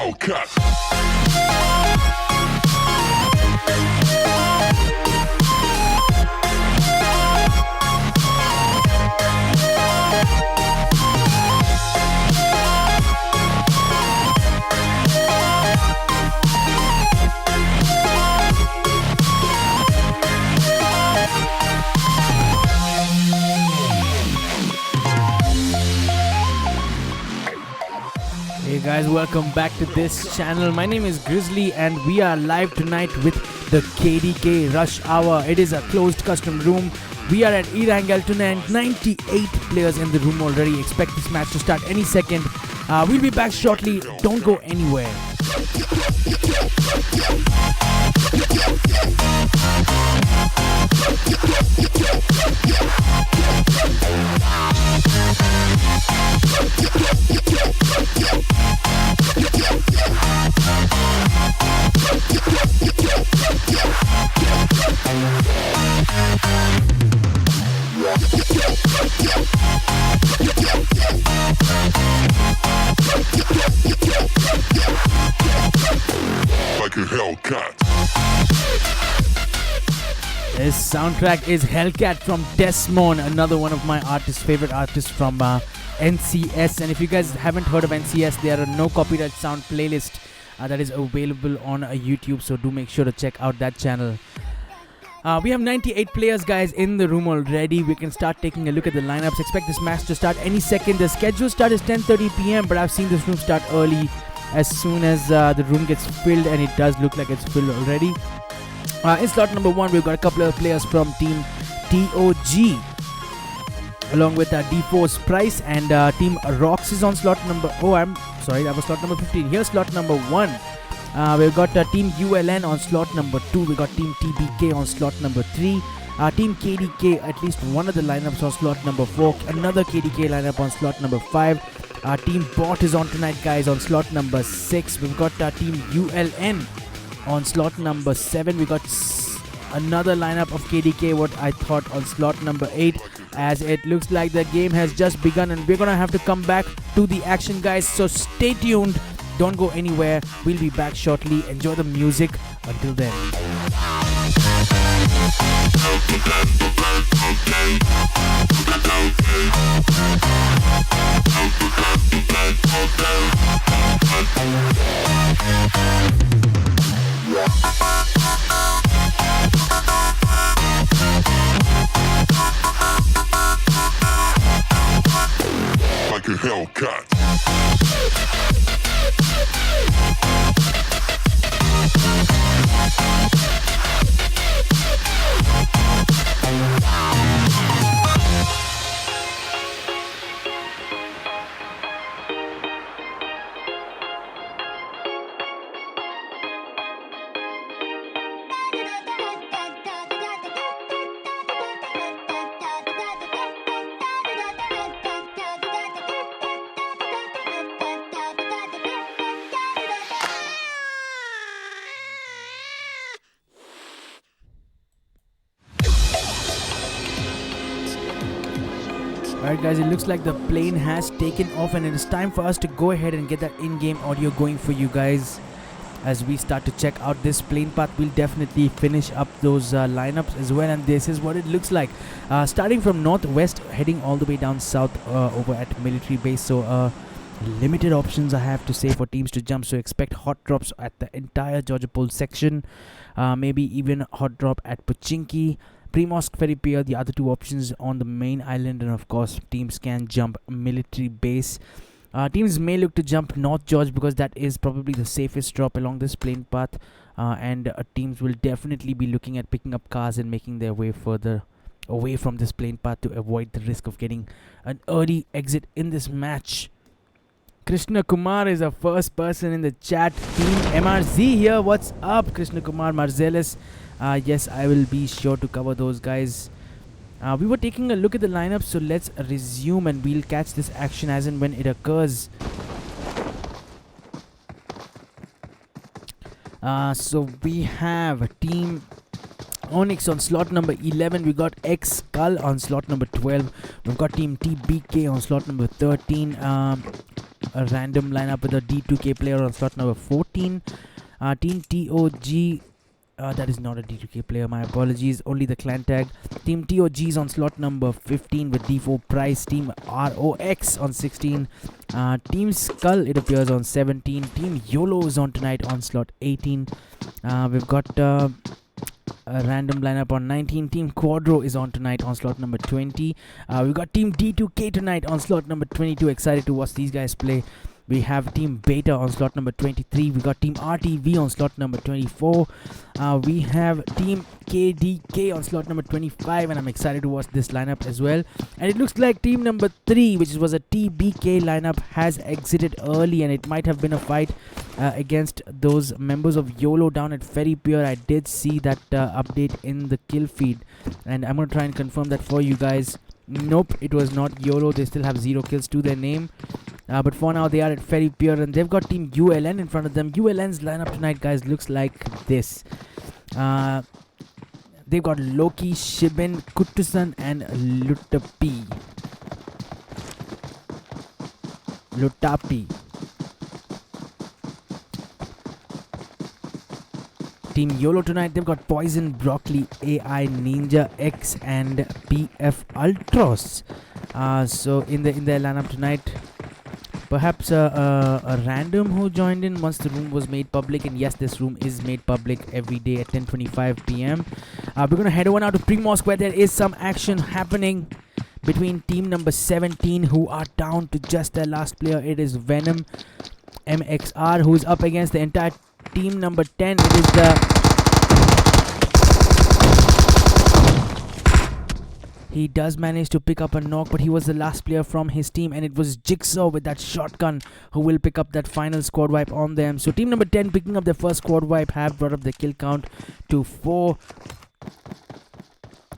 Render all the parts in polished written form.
Hellcat. Hey guys, welcome back to this channel. My name is Grizzly and we are live tonight with the KDK Rush Hour. It is a closed custom room. We are at Erangel tonight. 98 players in the room already. Expect this match to start any second. We'll be back shortly. Don't go anywhere. Like a Hellcat. This soundtrack is Hellcat from Desmond, another one of my favorite artists from NCS. And if you guys haven't heard of NCS, they are a no copyright sound playlist that is available on YouTube, so do make sure to check out that channel. We have 98 players, guys, in the room already. We can start taking a look at the lineups. Expect this match to start any second. The scheduled start is 10:30 p.m., but I've seen this room start early as soon as the room gets filled, and it does look like it's filled already. In slot number 1, we've got a couple of players from Team TOG, along with D4's Price, and Team Rocks is on slot number... Oh, I'm sorry, that was slot number 15. Here's slot number 1. We've got Team ULN on slot number 2. We've got Team TBK on slot number 3. Team KDK, at least one of the lineups on slot number 4. Another KDK lineup on slot number 5. Team Bot is on tonight, guys, on slot number 6. We've got Team ULN on slot number 7. We got another lineup of KDK, what I thought, on slot number 8, as it looks like the game has just begun and we're gonna have to come back to the action, guys, so stay tuned, don't go anywhere. We'll be back shortly. Enjoy the music until then. Like a Hellcat. Alright, guys, it looks like the plane has taken off and it is time for us to go ahead and get that in-game audio going for you guys. As we start to check out this plane path, we'll definitely finish up those lineups as well, and this is what it looks like. Starting from northwest, heading all the way down south over at military base. So limited options, I have to say, for teams to jump, so expect hot drops at the entire Georgia Pole section, maybe even hot drop at Pochinki, Primorsk Ferry Pier, the other two options on the main island, and of course teams can jump military base. Teams may look to jump North George because that is probably the safest drop along this plane path, and teams will definitely be looking at picking up cars and making their way further away from this plane path to avoid the risk of getting an early exit in this match. Krishna Kumar is the first person in the chat. Team MRZ here. What's up, Krishna Kumar, Marzelis? Yes, I will be sure to cover those guys. We were taking a look at the lineup, so let's resume and we'll catch this action as and when it occurs. So we have Team Onyx on slot number 11. We got X Skull on slot number 12. We've got Team TBK on slot number 13. a random lineup with a D2K player on slot number 14. Team TOG, that is not a D2K player, my apologies, only the clan tag. Team TOG is on slot number 15 with D4 Price. Team ROX on 16. Team Skull, it appears, on 17. Team YOLO is on tonight on slot 18. We've got a random lineup on 19. Team Quadro is on tonight on slot number 20. We've got Team D2K tonight on slot number 22. Excited to watch these guys play. We have Team Beta on slot number 23. We got Team RTV on slot number 24. We have Team KDK on slot number 25, and I'm excited to watch this lineup as well. And it looks like team number 3, which was a TBK lineup, has exited early, and it might have been a fight against those members of YOLO down at Ferry Pier. I did see that update in the kill feed, and I'm going to try and confirm that for you guys. Nope, it was not YOLO. They still have 0 kills to their name. But for now, they are at Ferry Pier, and they've got Team ULN in front of them. ULN's lineup tonight, guys, looks like this. They've got Loki, Shibin, Kutusan, and Lutapi. Team YOLO tonight, they've got Poison, Broccoli, AI, Ninja, X, and PF Ultros. So in their lineup tonight, perhaps a random who joined in once the room was made public. And yes, this room is made public every day at 10:25 p.m. We're going to head over now to Primorsk, where there is some action happening between team number 17, who are down to just their last player. It is Venom MXR, who is up against the entire team number 10. It is He does manage to pick up a knock, but he was the last player from his team, and it was Jigsaw with that shotgun who will pick up that final squad wipe on them. So team number 10 picking up their first squad wipe, have brought up the kill count to 4.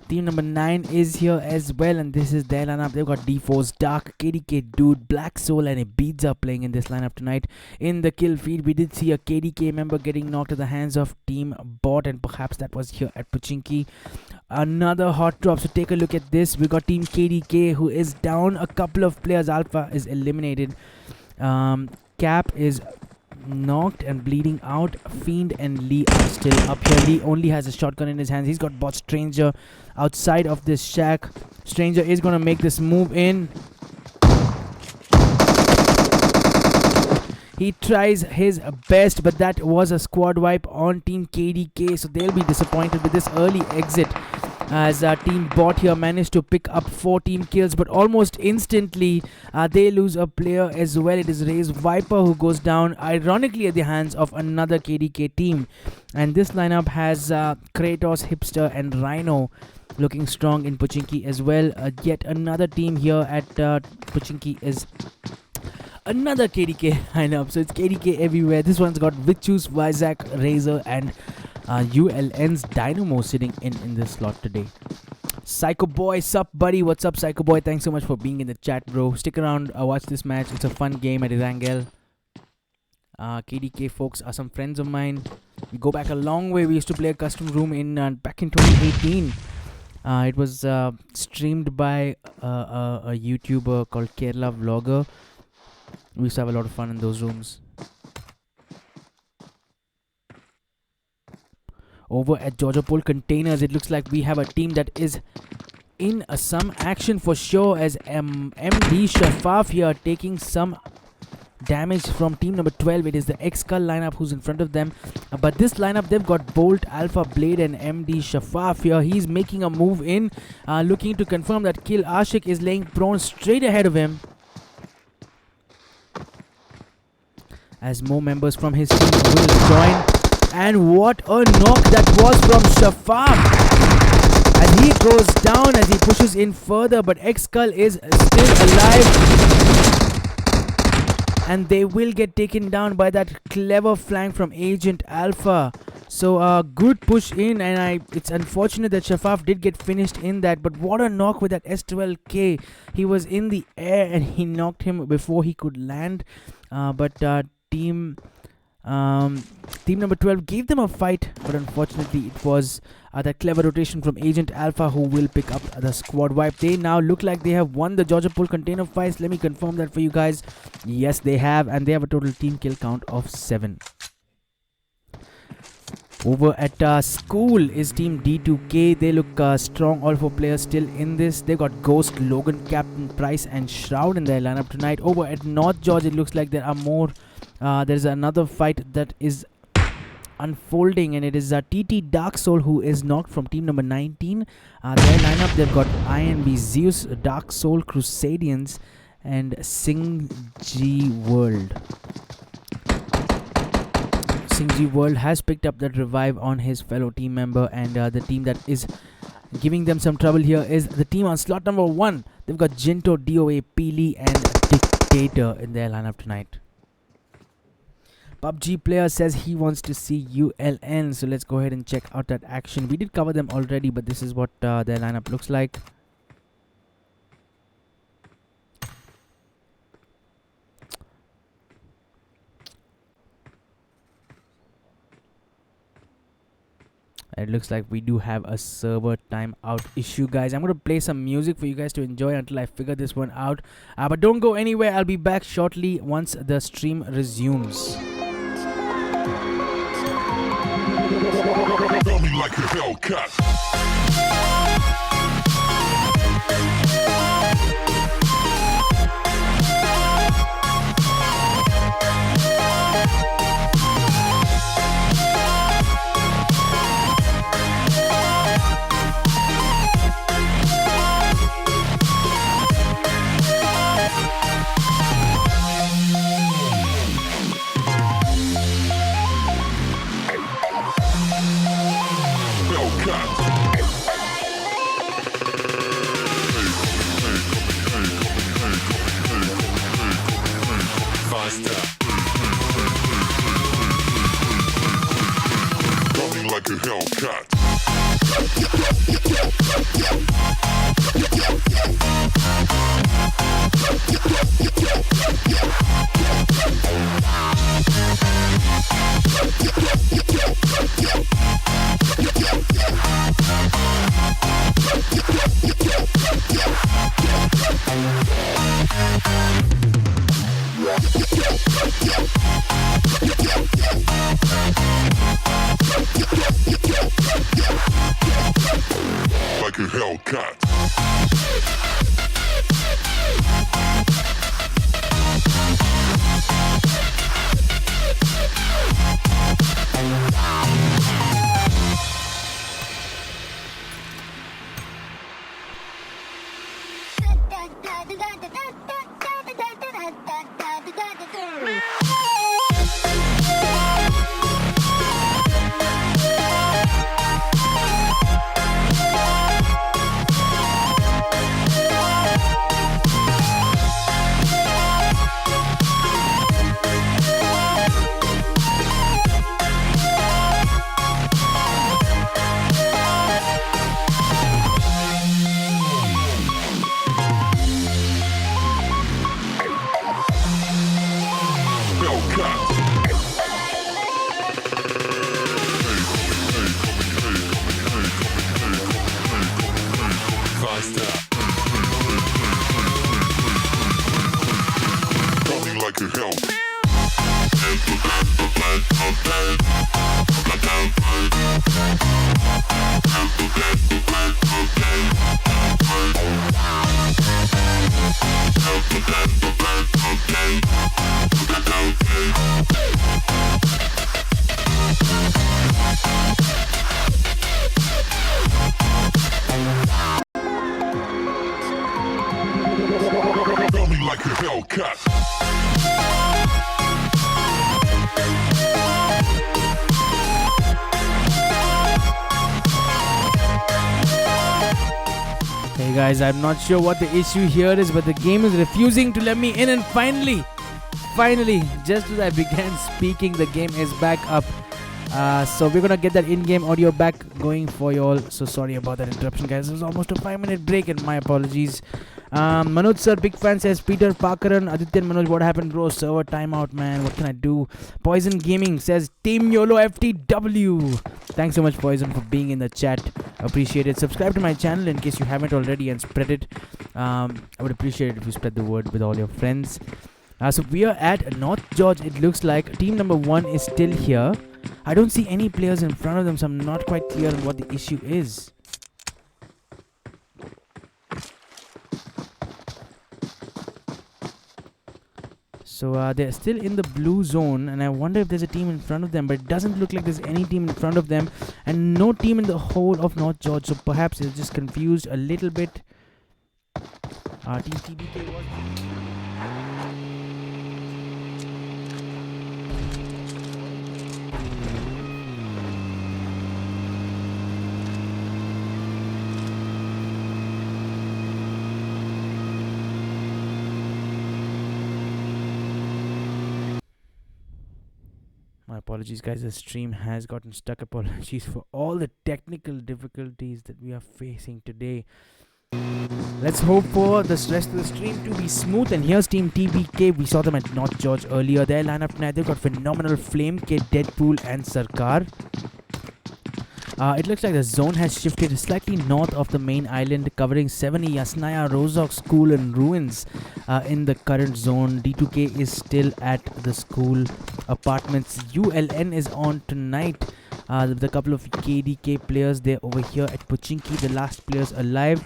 Team number 9 is here as well, and this is their lineup. They've got D4's Dark, KDK Dude, Black Soul, and Ibiza playing in this lineup tonight. In the kill feed, we did see a KDK member getting knocked at the hands of Team Bot, and perhaps that was here at Pachinki. Another hot drop, so take a look at this. We got Team KDK, who is down a couple of players. Alpha is eliminated. Cap is knocked and bleeding out. Fiend and Lee are still up here. Lee only has a shotgun in his hands. He's got Bot Stranger outside of this shack. Stranger is going to make this move in. He tries his best, but that was a squad wipe on Team KDK, so they'll be disappointed with this early exit, as Team Bot here managed to pick up 4 team kills, but almost instantly they lose a player as well. It is Ray's Viper who goes down, ironically at the hands of another KDK team. And this lineup has Kratos, Hipster, and Rhino looking strong in Pachinki as well. Yet another team here at Pachinki is another KDK lineup, so it's KDK everywhere. This one's got Vichus, Vizak, Razor, and ULN's Dynamo sitting in this slot today. Psycho Boy, sup buddy? What's up, Psycho Boy? Thanks so much for being in the chat, bro. Stick around, watch this match. It's a fun game at Irangel. KDK folks are some friends of mine. We go back a long way. We used to play a custom room in back in 2018. It was streamed by a YouTuber called Kerala Vlogger. We used to have a lot of fun in those rooms. Over at Georgia Pole Containers, it looks like we have a team that is in some action for sure, as MD Shafaf here taking some damage from team number 12. It is the X-Skull lineup who's in front of them. But this lineup, they've got Bolt, Alpha Blade, and MD Shafaf here. He's making a move in, looking to confirm that kill. Ashik is laying prone straight ahead of him, as more members from his team will join. And what a knock that was from Shafaf, as he goes down as he pushes in further, but X-Skull is still alive, and they will get taken down by that clever flank from Agent Alpha. So a good push in, and it's unfortunate that Shafaf did get finished in that, but what a knock with that S12K. He was in the air and he knocked him before he could land. But Team Team number 12 gave them a fight, but unfortunately it was that clever rotation from Agent Alpha who will pick up the squad wipe. They now look like they have won the Georgia Pool container fights. Let me confirm that for you guys. Yes, they have, and they have a total team kill count of 7. Over at school is Team D2K. They look strong. All 4 players still in this. They've got Ghost, Logan, Captain Price and Shroud in their lineup tonight. Over at North Georgia, it looks like there are more. There's another fight that is unfolding, and it is TT Dark Soul who is knocked from team number 19. Their lineup, they've got INB Zeus, Dark Soul, Crusadans and Sing G World. Sing G World has picked up that revive on his fellow team member, and the team that is giving them some trouble here is the team on slot number 1. They've got Jinto, DOA, Peely and Dictator in their lineup tonight. Pubg player says he wants to see ULN, so let's go ahead and check out that action. We did cover them already, but this is what their lineup looks like. It looks like we do have a server timeout issue, guys. I'm going to play some music for you guys to enjoy until I figure this one out. But don't go anywhere. I'll be back shortly once the stream resumes. Tell me like a Hellcat. Coming like a Hellcat. Like a Hellcat. Hey guys, I'm not sure what the issue here is, but the game is refusing to let me in, and finally, just as I began speaking, the game is back up. So we're gonna get that in-game audio back going for you all. So sorry about that interruption, guys. It was almost a 5-minute break, and my apologies. Manoj sir, big fan, says Peter Parkaran. Adityan Manoj, what happened, bro? Server timeout, man. What can I do? Poison Gaming says Team YOLO FTW. Thanks so much, Poison, for being in the chat. Appreciate it. Subscribe to my channel in case you haven't already and spread it. I would appreciate it if you spread the word with all your friends. So we are at North George. It looks like team number 1 is still here. I don't see any players in front of them, so I'm not quite clear on what the issue is. So they're still in the blue zone, and I wonder if there's a team in front of them, but it doesn't look like there's any team in front of them, and no team in the whole of North George, so perhaps they're just confused a little bit. Team TBK was... My apologies, guys. The stream has gotten stuck. Apologies for all the technical difficulties that we are facing today. Let's hope for the rest of the stream to be smooth. And here's Team TBK. We saw them at North George earlier. Their lineup tonight, they've got phenomenal Flame Kid, Deadpool, and Sarkar. It looks like the zone has shifted slightly north of the main island, covering 70 Yasnaya Rozok School and Ruins in the current zone. D2K is still at the school apartments. ULN is on tonight with a couple of KDK players. They're over here at Pochinki, the last players alive.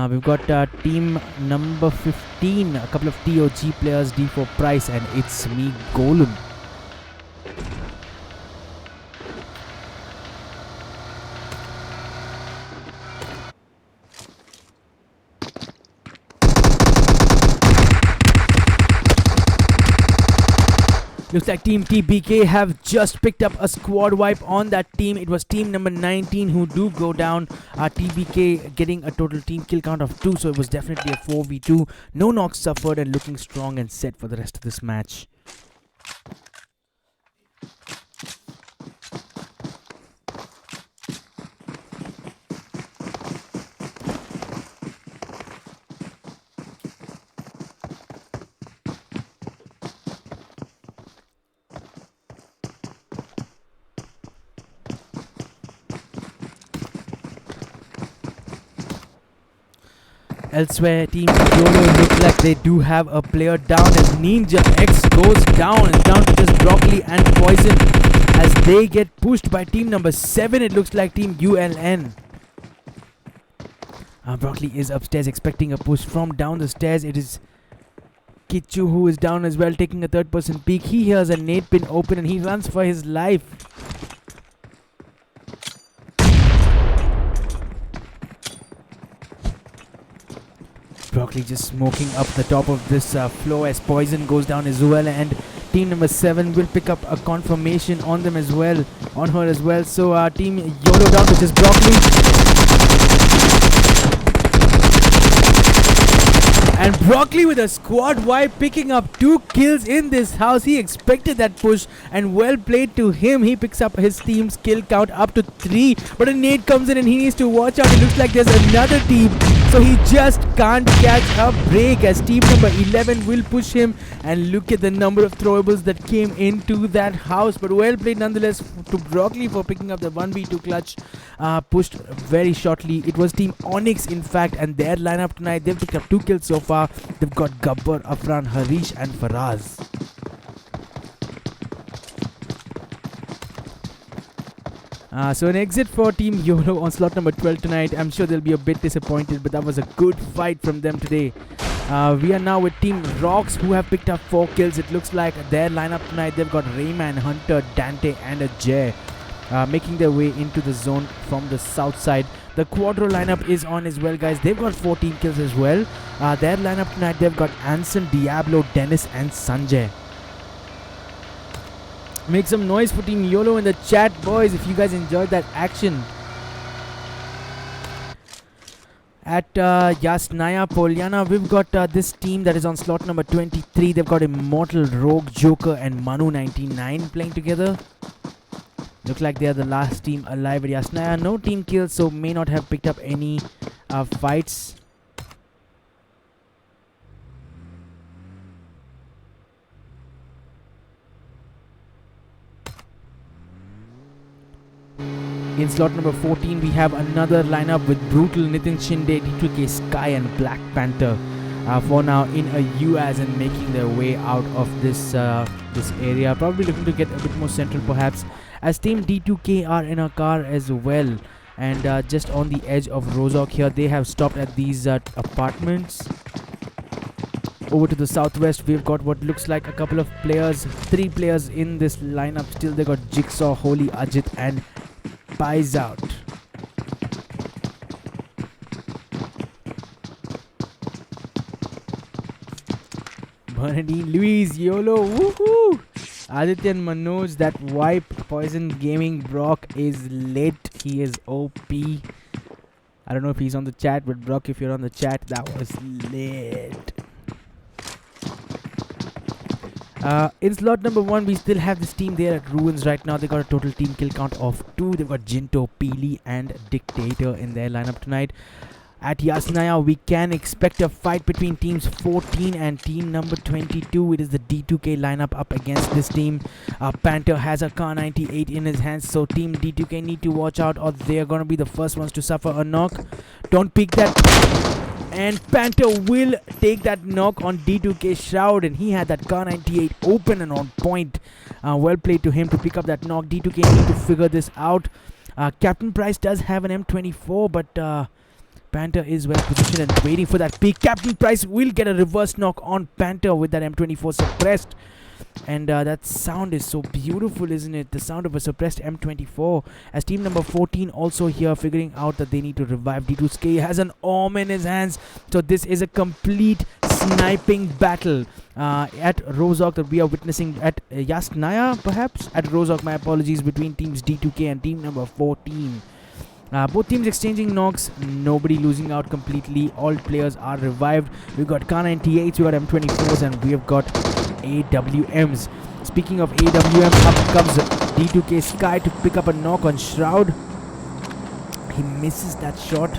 We've got team number 15, a couple of TOG players, D4 Price, and it's me, Golem. Looks like Team TBK have just picked up a squad wipe on that team. It was team number 19 who do go down. TBK getting a total team kill count of 2, so it was definitely a 4v2. No knocks suffered and looking strong and set for the rest of this match. Elsewhere, Team YOLO looks like they do have a player down as Ninja X goes down. It's down to just Broccoli and Poison as they get pushed by team number 7. It looks like Team ULN. Broccoli is upstairs expecting a push from down the stairs. It is Kichu who is down as well, taking a third-person peek. He hears a nade pin open and he runs for his life. Broccoli just smoking up the top of this floor as Poison goes down as well, and team number 7 will pick up a confirmation on them as well, on her as well. So team YOLO down to just Broccoli. And Broccoli with a squad wipe, picking up 2 kills in this house. He expected that push and well played to him. He picks up his team's kill count up to 3. But a nade comes in and he needs to watch out. It looks like there's another team. So he just can't catch a break as team number 11 will push him. And look at the number of throwables that came into that house. But well played nonetheless to Broccoli for picking up the 1v2 clutch. Pushed very shortly. It was team Onyx in fact, and their lineup tonight, they've picked up 2 kills so far. They've got Gabbar, Afran, Harish and Faraz. So an exit for Team YOLO on slot number 12 tonight. I'm sure they'll be a bit disappointed, but that was a good fight from them today. We are now with Team Rocks who have picked up 4 kills. It looks like their lineup tonight, they've got Rayman, Hunter, Dante and a Jay making their way into the zone from the south side. The Quadro lineup is on as well, guys. They've got 14 kills as well. Their lineup tonight, they've got Anson, Diablo, Dennis and Sanjay. Make some noise for Team YOLO in the chat, boys, if you guys enjoyed that action. At Yasnaya Polyana, we've got this team that is on slot number 23. They've got Immortal, Rogue, Joker and Manu99 playing together. Look like they are the last team alive at Yasnaya. No team kills, so may not have picked up any fights. In slot number 14, we have another lineup with Brutal, Nitin Shinde, D2K Sky, and Black Panther. For now, in a UAS and making their way out of this area. Probably looking to get a bit more central, perhaps. As Team D2K are in a car as well, and just on the edge of Rozok here, they have stopped at these apartments. Over to the southwest, we've got what looks like a couple of players, 3 players in this lineup. Still, they got Jigsaw, Holy, Ajit, and Pies out. Bernadine, Luis, YOLO, woohoo! Aditya and Manoj, that wipe. Poison Gaming, Brock is lit. He is OP. I don't know if he's on the chat, but Brock, if you're on the chat, that was lit. In slot number 1, we still have this team there at Ruins right now. They got a total team kill count of 2. They've got Jinto, Peely, and Dictator in their lineup tonight. At Yasnaya, we can expect a fight between teams 14 and team number 22. It is the D2K lineup up against this team. Panther has a Kar 98 in his hands, so team D2K need to watch out, or they're gonna be the first ones to suffer a knock. Don't peek that. And Panther will take that knock on D2K Shroud, and he had that Kar 98 open and on point. Well played to him to pick up that knock. D2K need to figure this out. Captain Price does have an M24, but Panther is well positioned and waiting for that peak. Captain Price will get a reverse knock on Panther with that M24 suppressed. And that sound is so beautiful, isn't it? The sound of a suppressed M24. As team number 14 also here figuring out that they need to revive. D2K has an arm in his hands. So this is a complete sniping battle at Rozok that we are witnessing at Yasnaya, perhaps? At Rozok, my apologies, between teams D2K and team number 14. Both teams exchanging knocks, nobody losing out completely. All players are revived. We've got Kar 98s, we've got M24s, and we have got AWMs. Speaking of AWM, up comes D2K Sky to pick up a knock on Shroud. He misses that shot.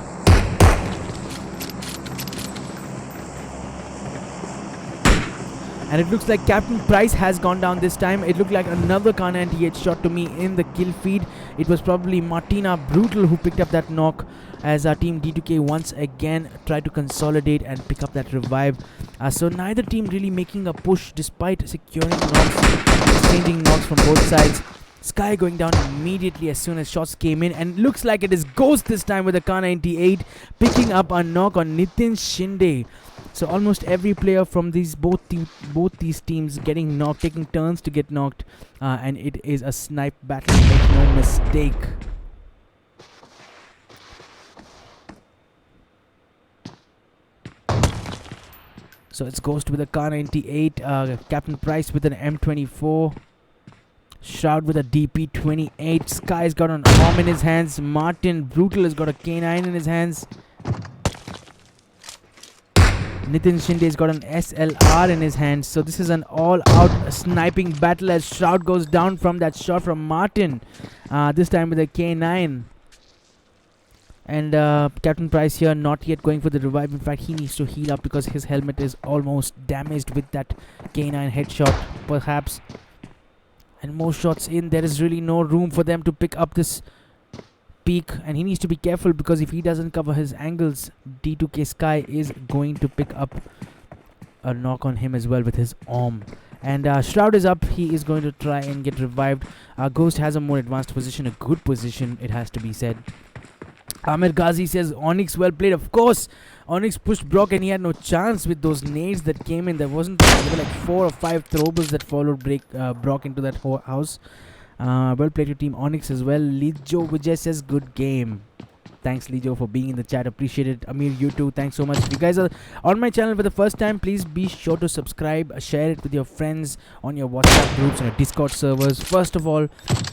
And it looks like Captain Price has gone down this time. It looked like another Kar 98 shot to me in the kill feed. It was probably Martina Brutal who picked up that knock, as our team D2K once again tried to consolidate and pick up that revive. So neither team really making a push despite securing knocks, exchanging knocks from both sides. Sky going down immediately as soon as shots came in, and looks like it is Ghost this time with a Kar 98 picking up a knock on Nitin Shinde. So almost every player from both these teams getting knocked, taking turns to get knocked, and it is a snipe battle, make no mistake. So it's Ghost with a Kar 98, Captain Price with an M24, Shroud with a DP28, Sky's got an arm in his hands, Martin Brutal has got a K9 in his hands, Nitin Shinde's got an SLR in his hands. So this is an all-out sniping battle as Shroud goes down from that shot from Martin. This time with a K9. And Captain Price here not yet going for the revive. In fact, he needs to heal up because his helmet is almost damaged with that K9 headshot, perhaps. And more shots in. There is really no room for them to pick up this peak, and he needs to be careful because if he doesn't cover his angles, D2K Sky is going to pick up a knock on him as well with his arm. And Shroud is up. He is going to try and get revived. Ghost has a more advanced position, a good position, it has to be said. Amir Ghazi says, Onyx well played. Of course, Onyx pushed Brock and he had no chance with those nades that came in. There were like 4 or 5 throwables that followed Brock into that house. Well played to Team Onyx as well. Lijo Vijay says, good game. Thanks, Lijo, for being in the chat. Appreciate it. Amir, you too. Thanks so much. If you guys are on my channel for the first time, please be sure to subscribe. Share it with your friends on your WhatsApp groups and your Discord servers. First of all,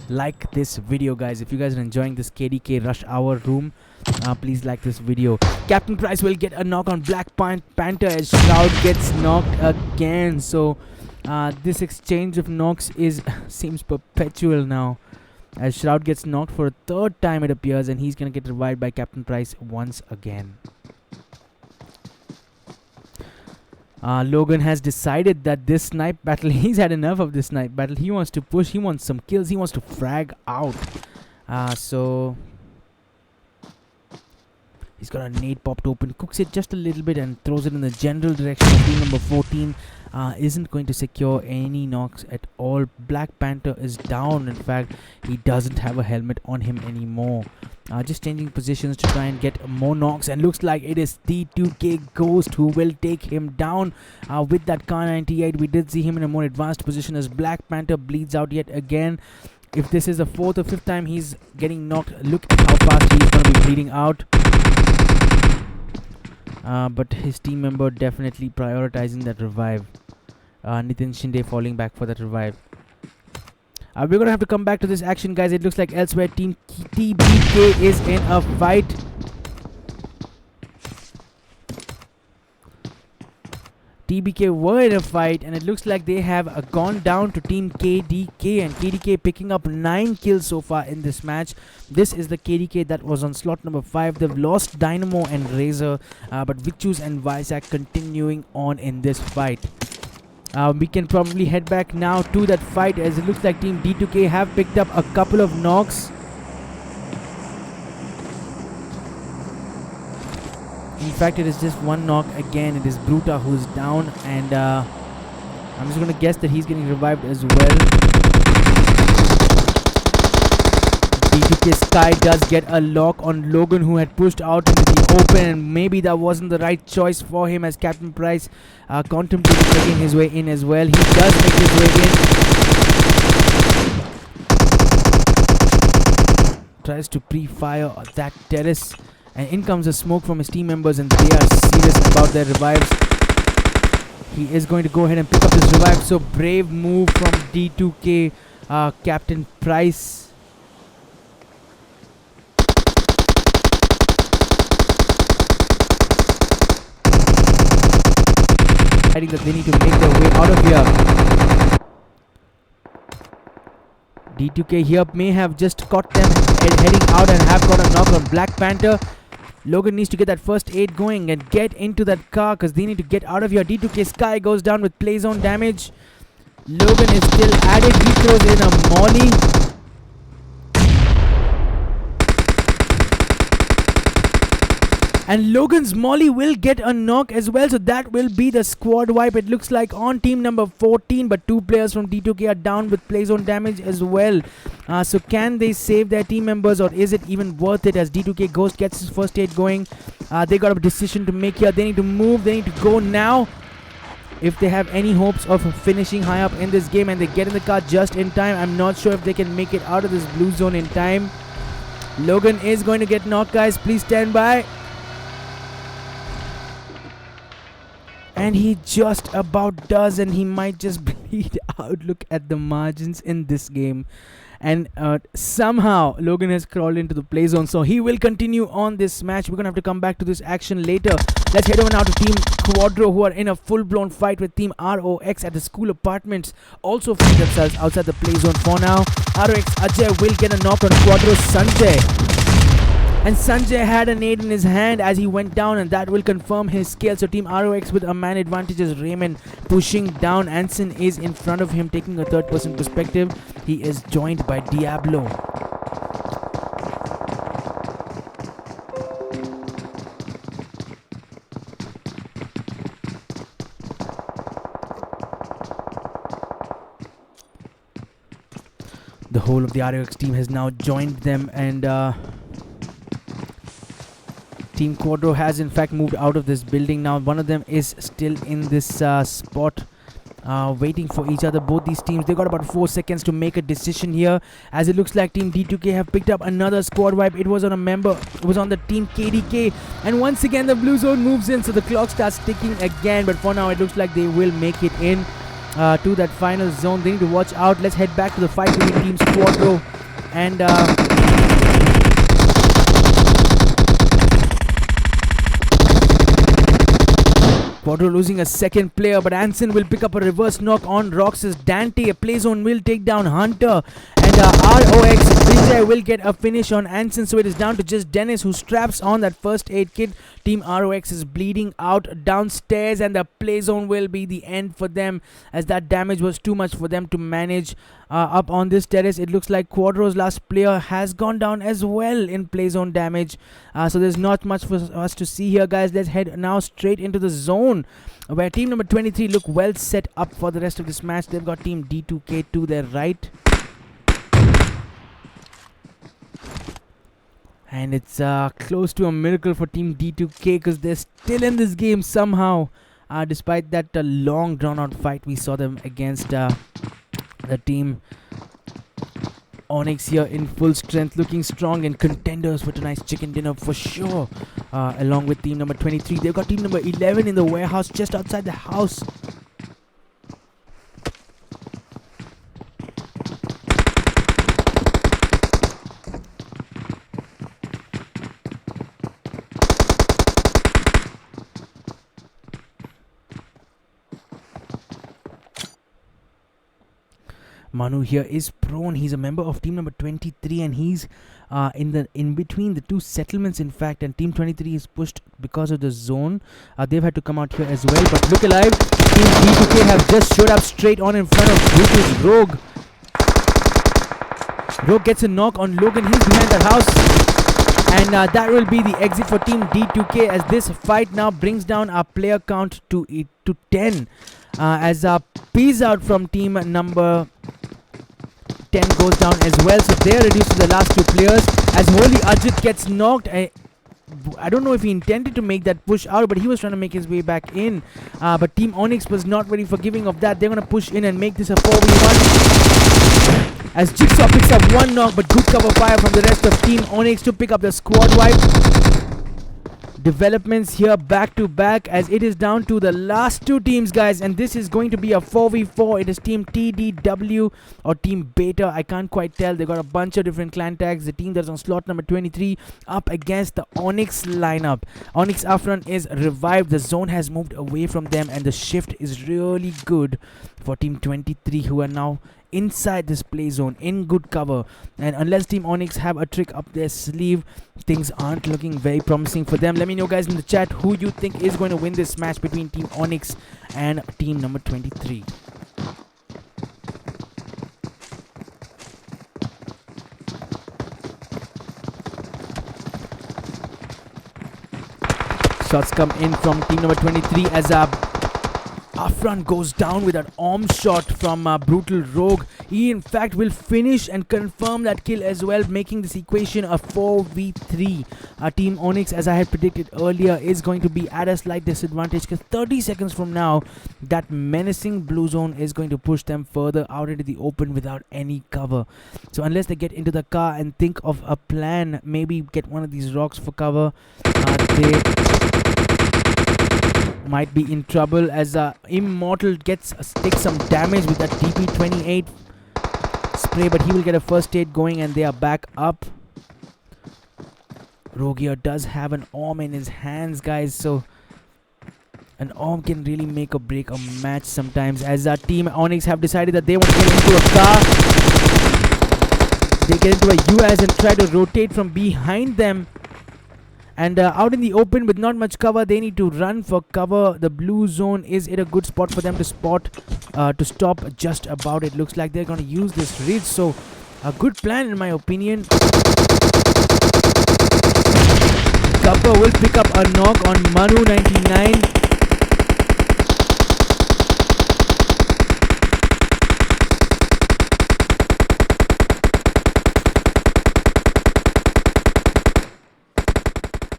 like this video, guys. If you guys are enjoying this KDK Rush Hour room, please like this video. Captain Price will get a knock on Black Panther as Shroud gets knocked again. So this exchange of knocks seems perpetual now, as Shroud gets knocked for a 3rd time, it appears, and he's gonna get revived by Captain Price once again. Logan has decided that this snipe battle, he's had enough of this snipe battle. He wants to push, he wants some kills, he wants to frag out. So he's got a nade popped open, cooks it just a little bit and throws it in the general direction of team number 14. Isn't going to secure any knocks at all. Black Panther is down. In fact, he doesn't have a helmet on him anymore. Just changing positions to try and get more knocks, and looks like it is T2K Ghost who will take him down with that Kar 98. We did see him in a more advanced position as Black Panther bleeds out yet again. If this is the 4th or 5th time he's getting knocked, look at how fast he's going to be bleeding out. But his team member definitely prioritizing that revive. Nitin Shinde falling back for that revive. We're going to have to come back to this action, guys. It looks like elsewhere team TBK is in a fight. TBK were in a fight, and it looks like they have gone down to team KDK, and KDK picking up 9 kills so far in this match. This is the KDK that was on slot number 5. They've lost Dynamo and Razor, but Vichus and Vizak continuing on in this fight. We can probably head back now to that fight, as it looks like team D2K have picked up a couple of knocks. In fact, it is just one knock again. It is Bruta who's down, and I'm just going to guess that he's getting revived as well. D2K Sky does get a lock on Logan, who had pushed out into the open, and maybe that wasn't the right choice for him, as Captain Price contemplated making his way in as well. He does make his way in. Tries to pre-fire that terrace, and in comes the smoke from his team members, and they are serious about their revives. He is going to go ahead and pick up this revive, so brave move from D2K Captain Price. Deciding that they need to make their way out of here. D2K here may have just caught them heading out and have got a knock on Black Panther. Logan needs to get that first aid going and get into that car, because they need to get out of here. D2K Sky goes down with play zone damage. Logan is still at it. He throws in a molly. And Logan's molly will get a knock as well, so that will be the squad wipe, it looks like, on team number 14. But 2 players from D2K are down with play zone damage as well. So can they save their team members, or is it even worth it, as D2K Ghost gets his first aid going? They got a decision to make here. They need to move. They need to go now if they have any hopes of finishing high up in this game, and they get in the car just in time. I'm not sure if they can make it out of this blue zone in time. Logan is going to get knocked, guys. Please stand by. And he just about does, and he might just bleed out. Look at the margins in this game. And somehow Logan has crawled into the play zone, so he will continue on this match. We're going to have to come back to this action later. Let's head over now to Team Quadro, who are in a full-blown fight with Team ROX at the school apartments. Also find themselves outside the play zone for now. ROX Ajay will get a knock on Quadro's Sanjay. And Sanjay had a nade in his hand as he went down, and that will confirm his skill. So Team ROX with a man advantage as Raymond pushing down. Anson is in front of him, taking a third-person perspective. He is joined by Diablo. The whole of the ROX team has now joined them, and Team Quadro has in fact moved out of this building now. One of them is still in this spot, waiting for each other. Both these teams, they got about 4 seconds to make a decision here, as it looks like Team D2K have picked up another squad wipe. It was on a member, it was on the Team KDK, and once again the blue zone moves in, so the clock starts ticking again. But for now it looks like they will make it in to that final zone. They need to watch out. Let's head back to the fight between Teams Quadro and Quadro losing a second player, but Anson will pick up a reverse knock on Rox's Dante. A play zone will take down Hunter, and ROX Vijay will will get a finish on Anson, so it is down to just Dennis, who straps on that first aid kit. Team ROX is bleeding out downstairs, and the play zone will be the end for them, as that damage was too much for them to manage. Up on this terrace, it looks like Quadro's last player has gone down as well in play zone damage. So there's not much for us to see here, guys. Let's head now straight into the zone, where team number 23 look well set up for the rest of this match. They've got team D2K to their right, and it's close to a miracle for team D2K, because they're still in this game somehow, despite that long drawn out fight we saw them against the team Onyx here in full strength, looking strong and contenders for tonight's chicken dinner for sure. Along with team number 23, they've got team number 11 in the warehouse just outside the house. Manu here is prone. He's a member of team number 23, and he's in between the two settlements, in fact, and team 23 is pushed because of the zone. They've had to come out here as well, but look alive, team D2K have just showed up straight on in front of Brutal's Rogue. Rogue gets a knock on Logan. He's behind that house, and that will be the exit for team D2K, as this fight now brings down our player count to 10, as Peace out from team number 10 goes down as well, so they're reduced to the last two players, as Holy Ajit gets knocked. I don't know if he intended to make that push out, but he was trying to make his way back in, but team Onyx was not very forgiving of that. They're going to push in and make this a 4v1, as Jigsaw picks up one knock, but good cover fire from the rest of team Onyx to pick up the squad wipe. Developments here back to back, as it is down to the last two teams, guys, and this is going to be a 4v4. It is team TDW or team Beta, I can't quite tell. They got a bunch of different clan tags. The team that's on slot number 23 up against the Onyx lineup. Onyx Afran is revived. The zone has moved away from them, and the shift is really good for team 23, who are now inside this play zone in good cover, and unless team Onyx have a trick up their sleeve, things aren't looking very promising for them. Let me know, guys, in the chat who you think is going to win this match between team Onyx and team number 23. Shots come in from team number 23, as Afran goes down with an arm shot from Brutal Rogue. He in fact will finish and confirm that kill as well, making this equation a 4v3. Team Onyx, as I had predicted earlier, is going to be at a slight disadvantage, because 30 seconds from now, that menacing blue zone is going to push them further out into the open without any cover. So unless they get into the car and think of a plan, maybe get one of these rocks for cover, they might be in trouble, as Immortal takes some damage with that DP28 spray, but he will get a first aid going, and they are back up. Rogue here does have an arm in his hands, guys, so an arm can really make or break a match sometimes, as our team Onyx have decided that they want to get into a car. They get into a UAS and try to rotate from behind them. And out in the open with not much cover, they need to run for cover. The blue zone is in a good spot for them to stop just about. It looks like they're going to use this ridge, so a good plan in my opinion. Gupper will pick up a knock on Manu 99.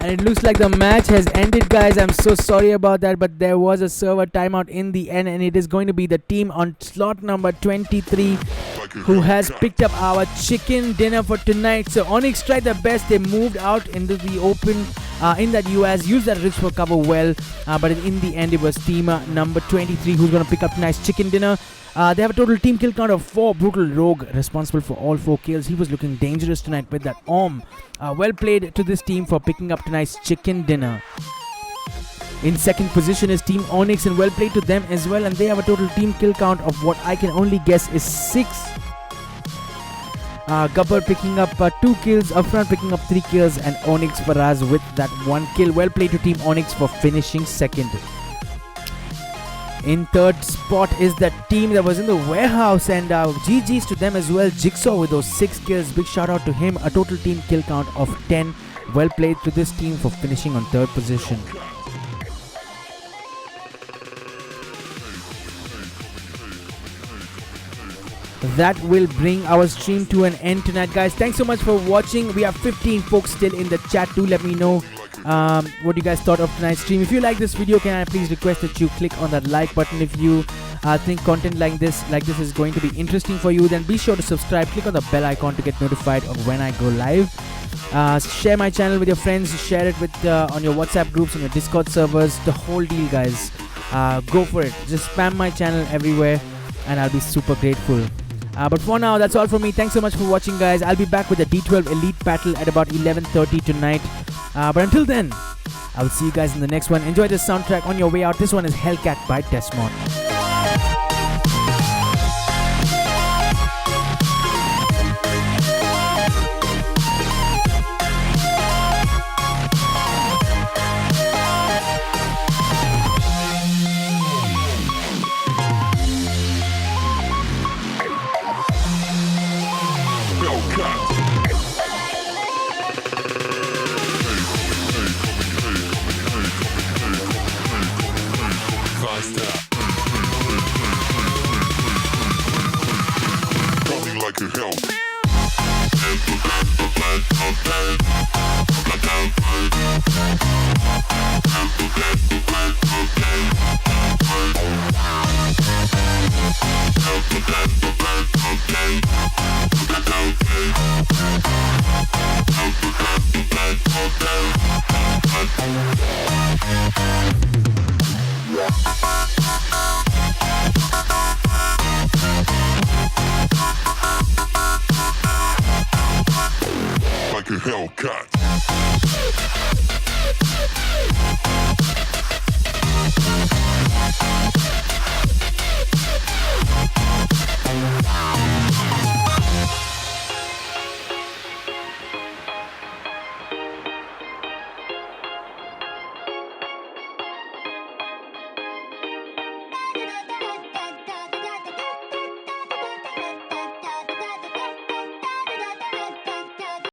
And it looks like the match has ended, guys. I'm so sorry about that, but there was a server timeout in the end, and it is going to be the team on slot number 23 who has picked up our chicken dinner for tonight. So Onyx tried their best. They moved out into the open in that UAS, used that ridge for cover well, but in the end it was team number 23 who's going to pick up tonight's chicken dinner. They have a total team kill count of 4. Brutal Rogue responsible for all 4 kills. He was looking dangerous tonight with that arm. Well played to this team for picking up tonight's chicken dinner. In second position is team Onyx, and well played to them as well, and they have a total team kill count of what I can only guess is 6. Gabbar picking up 2 kills, Afran picking up 3 kills, and Onyx Faraz with that 1 kill. Well played to Team Onyx for finishing second. In third spot is the team that was in the warehouse, and GG's to them as well. Jigsaw with those 6 kills. Big shout out to him. A total team kill count of 10. Well played to this team for finishing on third position. That will bring our stream to an end tonight, guys. Thanks so much for watching. We have 15 folks still in the chat. Do let me know what you guys thought of tonight's stream. If you like this video, can I please request that you click on that like button. If you think content like this is going to be interesting for you, then be sure to subscribe. Click on the bell icon to get notified of when I go live. Share my channel with your friends. Share it with on your WhatsApp groups, on your Discord servers. The whole deal, guys. Go for it. Just spam my channel everywhere, and I'll be super grateful. But for now, that's all from me. Thanks so much for watching, guys. I'll be back with the D12 Elite Battle at about 11:30 tonight. But until then, I will see you guys in the next one. Enjoy the soundtrack on your way out. This one is Hellcat by Desmond. Like a hell. Like a Hellcat.